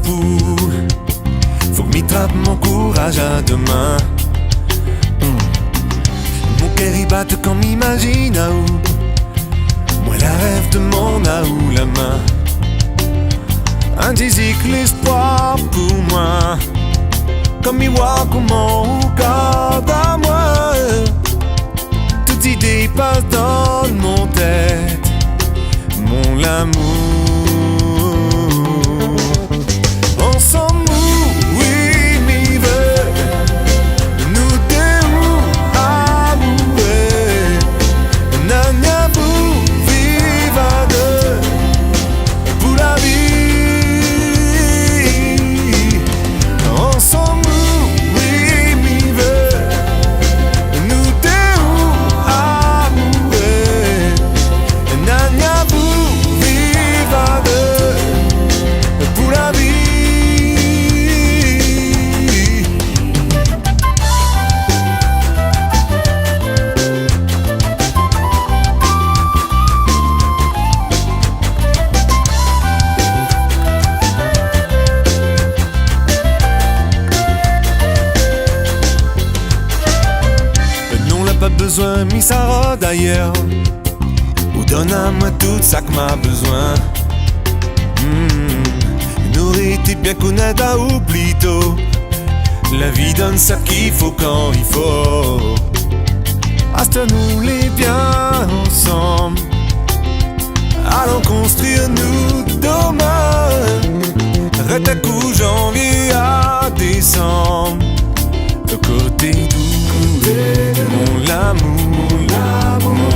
bout. Faut que m'y trappe mon courage à demain. Mon cœur y bat quand m'imagine à où. Moi la rêve de mon à où la main. Un désir l'espoir pour moi. Comme il voit comment garde à moi. Toute idée passe dans mon tête. Mon amour. Ensemble, oui, m'y veut. Nous deux amoureux. Nanya vous vivre à deux. Pour la vie. Ensemble, oui, m'y veut. Nous deux amoureux. Nanya vous vivre à deux. Pour la vie. Non, l'a pas besoin, mis sa robe d'ailleurs. Ou donne à moi tout ça que m'a besoin. N'aurait été bien qu'on a da ou plutôt. La vie donne ça qu'il faut quand il faut. Hasta nous les bien ensemble. Allons construire nous demain. Reste à coup janvier à décembre. Le côté doux, mon amour,